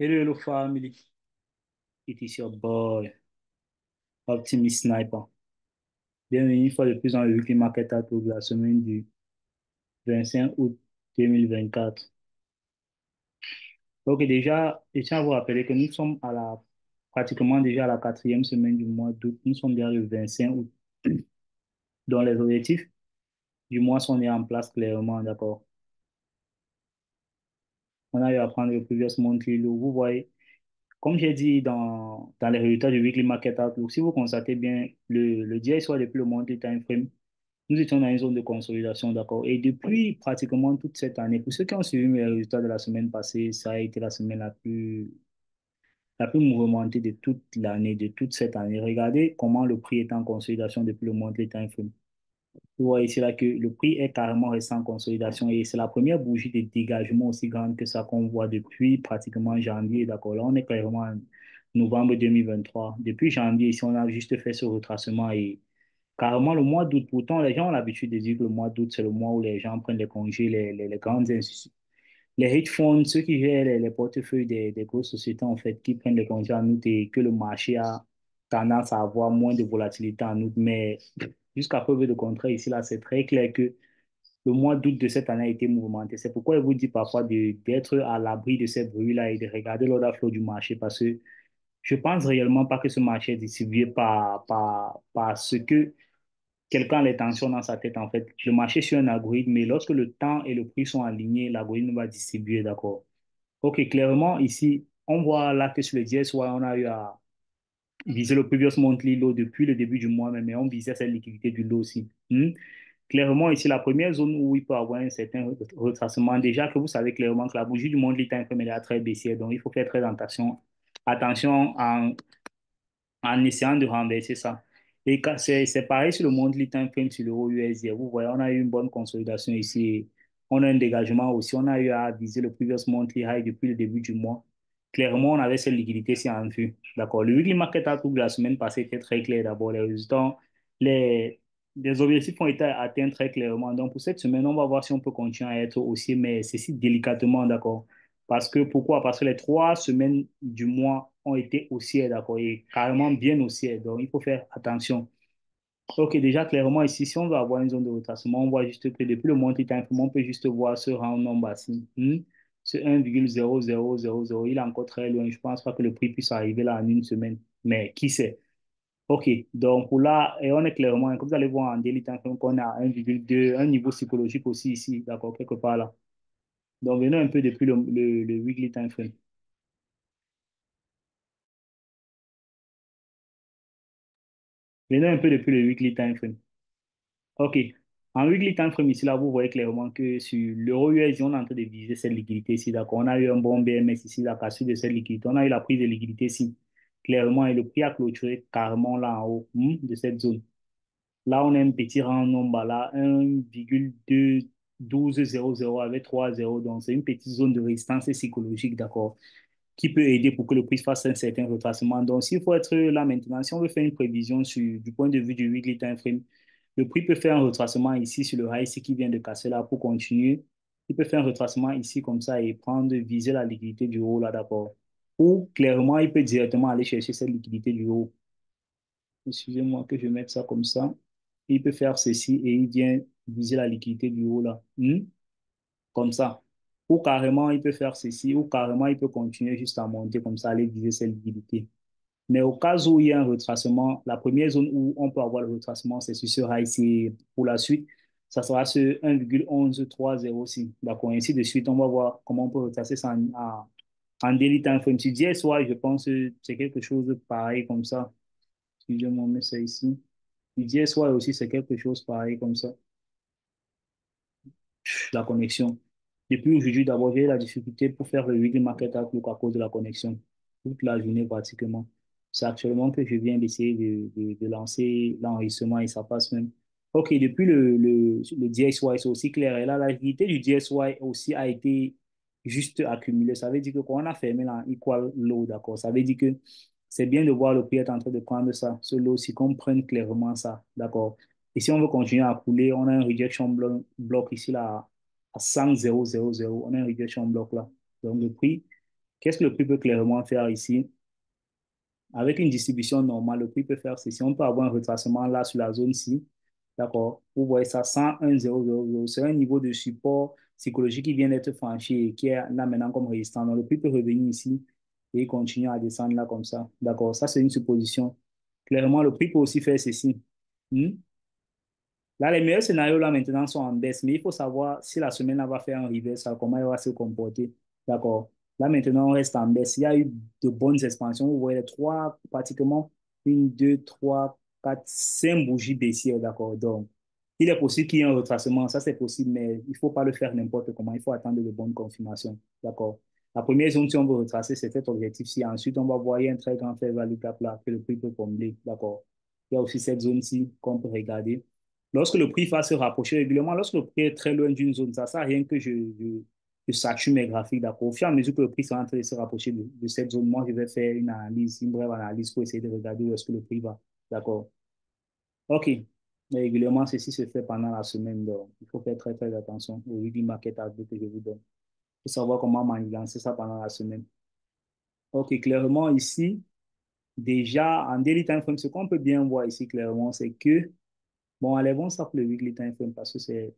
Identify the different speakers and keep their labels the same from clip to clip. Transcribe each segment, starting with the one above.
Speaker 1: Hello, hello family. It is your boy, Optimist Sniper. Bienvenue une fois de plus dans le Weekly Market Outlook de la semaine du 25 août 2024. Ok, déjà, je tiens à vous rappeler que nous sommes pratiquement déjà à la quatrième semaine du mois d'août. Nous sommes déjà le 25 août. Donc, les objectifs du mois sont mis en place clairement, d'accord. On a eu à prendre le previous monthly low. Vous voyez, comme j'ai dit dans les résultats du Weekly Market Outlook, si vous constatez bien, le DXY depuis le monthly time frame, nous étions dans une zone de consolidation, d'accord? Et depuis pratiquement toute cette année, pour ceux qui ont suivi mes résultats de la semaine passée, ça a été la semaine la plus mouvementée de toute l'année, de toute cette année. Regardez comment le prix est en consolidation depuis le monthly time frame. Vous voyez ici là que le prix est carrément resté en consolidation et c'est la première bougie de dégagement aussi grande que ça qu'on voit depuis pratiquement janvier, d'accord? Là, on est clairement en novembre 2023. Depuis janvier, ici, on a juste fait ce retracement et carrément, le mois d'août, pourtant, les gens ont l'habitude de dire que le mois d'août, c'est le mois où les gens prennent des congés, les grandes institutions. Les hedge funds, ceux qui gèrent les portefeuilles des grosses sociétés, en fait, qui prennent des congés en août et que le marché a tendance à avoir moins de volatilité en août. Mais jusqu'à preuve de contraire, ici, là, c'est très clair que le mois d'août de cette année a été mouvementé. C'est pourquoi je vous dis parfois d'être à l'abri de ces bruits-là et de regarder l'order flow du marché parce que je pense réellement pas que ce marché est distribué par ce que quelqu'un a l'intention dans sa tête, en fait. Le marché sur un algorithme, mais lorsque le temps et le prix sont alignés, l'algorithme va distribuer, d'accord. Ok, clairement, ici, on voit là que sur le DSY, on a eu à viser le previous monthly low depuis le début du mois même, mais on visait cette liquidité du low aussi. Clairement, ici, la première zone où il peut y avoir un certain retracement, déjà que vous savez clairement que la bougie du monthly time frame elle est très baissière, donc il faut faire très attention en essayant de renverser ça. Et c'est pareil sur le monthly time frame sur l'euro USD. Vous voyez, on a eu une bonne consolidation ici. On a un dégagement aussi. On a eu à viser le previous monthly high depuis le début du mois. Clairement, on avait cette liquidité-ci en vue. D'accord. Le weekly market outlook de la semaine passée était très clair d'abord. Les résultats, les, les objectifs ont été atteints très clairement. Donc, pour cette semaine, on va voir si on peut continuer à être aussi, mais ceci délicatement, d'accord. Parce que, pourquoi? Parce que les 3 semaines du mois ont été haussières, d'accord, et carrément bien haussières. Donc, il faut faire attention. Ok, déjà, clairement, ici, si on veut avoir une zone de retracement, on voit juste que depuis le monthly time frame, on peut juste voir ce round number-ci. Ce 1,0000, il est encore très loin. Je ne pense pas que le prix puisse arriver là en une semaine. Mais qui sait? Ok, donc pour là, et on est clairement, comme vous allez voir en daily time frame, qu'on a 1,2, un niveau psychologique aussi ici, d'accord, quelque part là. Donc, venons un peu depuis le weekly time frame. Venons un peu depuis le weekly time frame. OK. En weekly time frame ici, là, vous voyez clairement que sur l'euro USD, on est en train de viser cette liquidité ici. D'accord. On a eu un bon BMS ici, la cassure de cette liquidité. On a eu la prise de liquidité ici, clairement, et le prix a clôturé carrément là en haut de cette zone. Là, on a un petit rang nombre là, 1,21200 avec 3 zéros. Donc, c'est une petite zone de résistance psychologique, d'accord, qui peut aider pour que le prix fasse un certain retracement. Donc, s'il faut être là maintenant, si on veut faire une prévision du point de vue du weekly time frame, le prix peut faire un retracement ici sur le high ici qui vient de casser là pour continuer. Il peut faire un retracement ici comme ça et viser la liquidité du haut là d'abord. Ou clairement, il peut directement aller chercher cette liquidité du haut. Excusez-moi que je mette ça comme ça. Il peut faire ceci et il vient viser la liquidité du haut là. Comme ça. Ou carrément, il peut faire ceci, ou carrément, il peut continuer juste à monter comme ça, aller viser cette liquidité. Mais au cas où il y a un retracement, la première zone où on peut avoir le retracement, c'est sur ce high. C'est pour la suite, ça sera ce 1,11306. D'accord, ainsi de suite, on va voir comment on peut retracer ça en daily time frame. Si DSY, je pense que c'est quelque chose de pareil comme ça. Si je m'en mets ça ici. Si DSY aussi, c'est quelque chose pareil comme ça. La connexion. Depuis aujourd'hui, d'abord, j'ai eu la difficulté pour faire le weekly market outlook à cause de la connexion. Toute la journée pratiquement. C'est actuellement que je viens d'essayer de lancer l'enregistrement et ça passe même. OK, depuis le DXY, c'est aussi clair. Et là, la liquidité du DXY aussi a été juste accumulée. Ça veut dire que quand on a fermé la equal low, d'accord, ça veut dire que c'est bien de voir le prix être en train de prendre ça, ce low-ci, qu'on prenne clairement ça, d'accord. Et si on veut continuer à couler, on a un rejection block ici là, à 100,000. On a un rejection block là. Donc le prix Qu'est-ce que le prix peut clairement faire ici? Avec une distribution normale, le prix peut faire ceci. On peut avoir un retracement là sur la zone-ci. D'accord? Vous voyez ça, 101, 0, 0, 0. C'est un niveau de support psychologique qui vient d'être franchi et qui est là maintenant comme résistant. Donc, le prix peut revenir ici et continuer à descendre là comme ça. D'accord? Ça, c'est une supposition. Clairement, le prix peut aussi faire ceci. Hmm? Là, les meilleurs scénarios là maintenant sont en baisse, mais il faut savoir si la semaine là va faire un reversal, comment elle va se comporter. D'accord. Là maintenant, on reste en baisse. Il y a eu de bonnes expansions. Vous voyez les trois, pratiquement une, deux, trois, quatre, cinq bougies baissières. D'accord. Donc, il est possible qu'il y ait un retracement. Ça, c'est possible, mais il ne faut pas le faire n'importe comment. Il faut attendre de bonnes confirmations. D'accord. La première zone, si on veut retracer, c'est cet objectif-ci. Ensuite, on va voir, il y a un très grand fair value gap là que le prix peut combler. D'accord. Il y a aussi cette zone-ci qu'on peut regarder. Lorsque le prix va se rapprocher régulièrement, lorsque le prix est très loin d'une zone, ça ne sert à rien que je sature mes graphiques. D'accord. Au fur et à mesure que le prix sera en train de se rapprocher de cette zone, moi, je vais faire une analyse, une brève analyse pour essayer de regarder où est-ce que le prix va. D'accord. OK. Mais régulièrement, ceci se fait pendant la semaine. Donc, il faut faire très, très attention au weekly market outlook que je vous donne pour savoir comment manigancer ça pendant la semaine. OK. Clairement, ici, déjà, en daily time frame, ce qu'on peut bien voir ici clairement, c'est que, bon, enlèvons ça pour le weekly time frame parce que c'est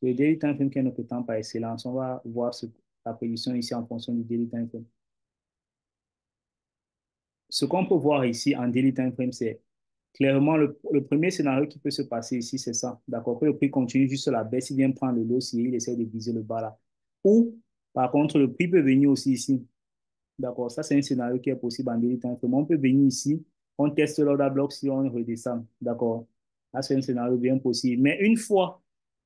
Speaker 1: le daily time frame qui est notre temps par excellence. On va voir la position ici en fonction du daily time frame. Ce qu'on peut voir ici en daily time frame, c'est clairement le premier scénario qui peut se passer ici, c'est ça. D'accord? Que le prix continue juste la baisse, il vient prendre le lot si il essaie de viser le bas là. Ou, par contre, le prix peut venir aussi ici. D'accord? Ça, c'est un scénario qui est possible en daily time frame. On peut venir ici, on teste l'order block si on redescend. D'accord? Là, c'est un scénario bien possible. Mais une fois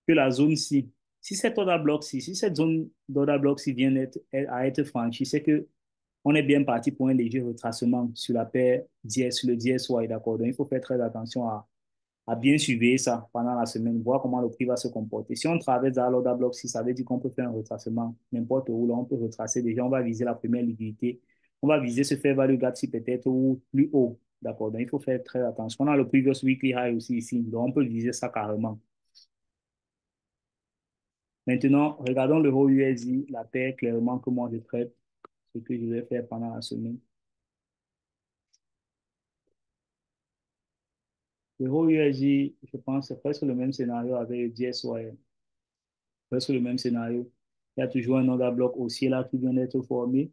Speaker 1: que la zone ci, si cet order block-ci, si cette zone d'order block-ci vient à être franchie, c'est que on est bien parti pour un léger retracement sur la paire DS, sur le DSY, d'accord? Donc, il faut faire très attention à bien suivre ça pendant la semaine, voir comment le prix va se comporter. Si on traverse dans l'order block 6, ça veut dire qu'on peut faire un retracement n'importe où. Là, on peut retracer déjà, on va viser la première liquidité. On va viser ce fair value gap si peut-être ou plus haut, d'accord? Donc, il faut faire très attention. On a le previous weekly high aussi ici, donc on peut viser ça carrément. Maintenant, regardons l'euro USD, la paire clairement que moi je traite, ce que je vais faire pendant la semaine. L'euro USD, je pense, c'est presque le même scénario avec le DSY, presque le même scénario. Il y a toujours un order bloc haussier là qui vient d'être formé.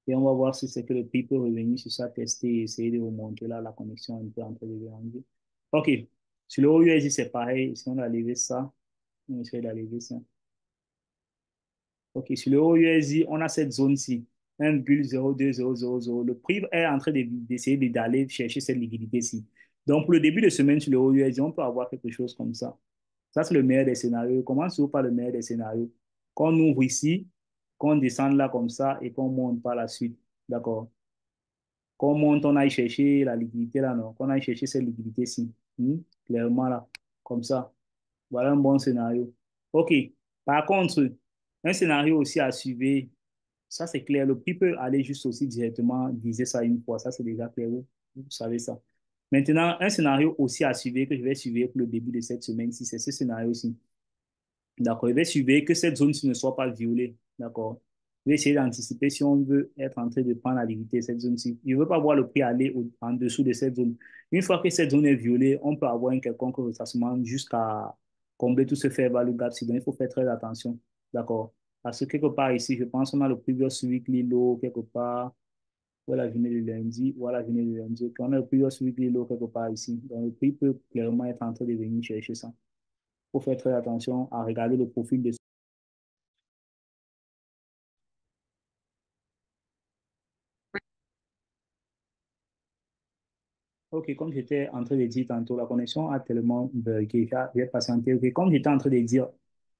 Speaker 1: Et on va voir si c'est que le prix peut revenir sur ça, tester et essayer de remonter là la connexion un peu entre les deux angles. OK. Sur l'euro USD, c'est pareil. Si on a levé ça, on essaie d'alléger ça. OK. Sur l'euro USD, on a cette zone-ci, 1,02000. Le prix est en train d'essayer d'aller chercher cette liquidité-ci. Donc, pour le début de semaine sur l'euro USD, on peut avoir quelque chose comme ça. Ça, c'est le meilleur des scénarios. Commence par le meilleur des scénarios. Qu'on ouvre ici, qu'on descende là comme ça et qu'on monte par la suite. D'accord? Qu'on monte, on aille chercher la liquidité là, non? Qu'on aille chercher cette liquidité-ci. Clairement là. Comme ça. Voilà un bon scénario. OK. Par contre, un scénario aussi à suivre, ça c'est clair. Le prix peut aller juste aussi directement viser ça une fois. Ça c'est déjà clair. Vous savez ça. Maintenant, un scénario aussi à suivre que je vais suivre pour le début de cette semaine, si c'est ce scénario-ci. D'accord. Je vais surveiller que cette zone-ci ne soit pas violée. D'accord. Je vais essayer d'anticiper si on veut être en train de prendre la liquidité de cette zone-ci. Je ne veux pas voir le prix aller en dessous de cette zone. Une fois que cette zone est violée, on peut avoir un quelconque retracement jusqu'à combler tout ce fair value gap. Donc, il faut faire très attention. D'accord. Parce que quelque part ici, je pense qu'on a le previous weekly low quelque part. Voilà la journée de lundi. Voilà la journée de lundi. Ok, on a le previous weekly low quelque part ici. Donc, le prix peut clairement être en train de venir chercher ça. Il faut faire très attention à regarder le profil de. Ok, comme j'étais en train de dire tantôt, la connexion a tellement bugué, j'ai patienté. Ok, comme j'étais en train de dire,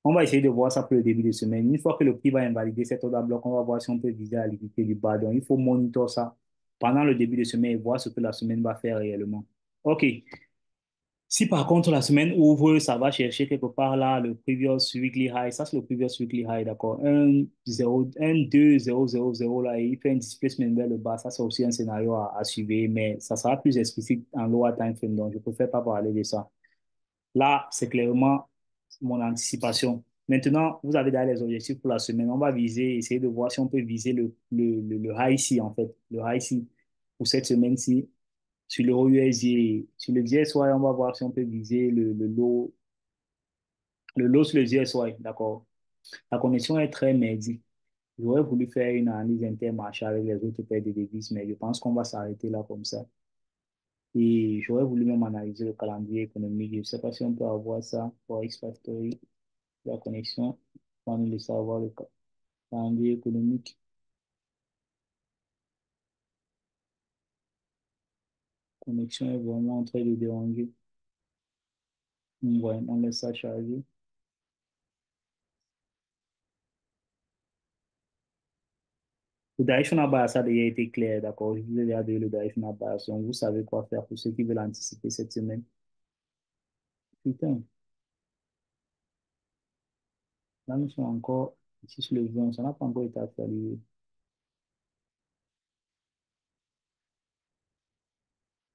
Speaker 1: on va essayer de voir ça pour le début de semaine. Une fois que le prix va invalider cet order bloc, on va voir si on peut viser la liquidité du bas. Donc, il faut monitorer ça pendant le début de semaine et voir ce que la semaine va faire réellement. Ok, si par contre la semaine ouvre, ça va chercher quelque part là le previous weekly high. Ça, c'est le previous weekly high, d'accord? 2, 0, 0, 0 là, et il fait un displacement vers le bas. Ça, c'est aussi un scénario à suivre, mais ça sera plus explicite en lower time frame, donc je préfère pas parler de ça. Là, c'est clairement mon anticipation. Maintenant, vous avez déjà les objectifs pour la semaine. On va viser, essayer de voir si on peut viser le high C, en fait, le high C pour cette semaine-ci sur l'euro USD. Sur le DXY, on va voir si on peut viser le low sur le DXY, d'accord. La connexion est très merdique. J'aurais voulu faire une analyse intermarché avec les autres paires de devises, mais je pense qu'on va s'arrêter là comme ça. Et j'aurais voulu même analyser le calendrier économique. Je ne sais pas si on peut avoir ça pour X Factory, la connexion. On va nous laisser avoir le calendrier économique. La connexion est vraiment en train de déranger. Ouais, on laisse ça charger. Le Daesh Nabaya, ça a déjà été clair, d'accord? Je vous ai déjà donné le Daesh Nabaya. Donc, vous savez quoi faire pour ceux qui veulent anticiper cette semaine. Putain, là, nous sommes encore ici sur le 20. Ça n'a pas encore été actualisé. Nous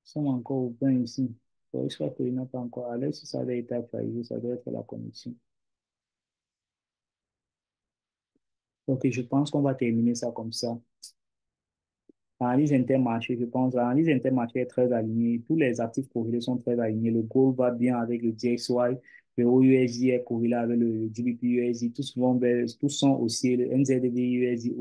Speaker 1: sommes encore au 20 ici. Bon, je crois qu'il n'a pas encore. Alors, si ça avait été actualisé, ça doit être la connexion. Donc, je pense qu'on va terminer ça comme ça. L'analyse intermarché, je pense, l'analyse intermarché est très alignée. Tous les actifs corrélés sont très alignés. Le gold va bien avec le DXY, le OUSJ est corrélé avec le GBP USD. Tous vont vers, tous sont haussiers. Le NZD USD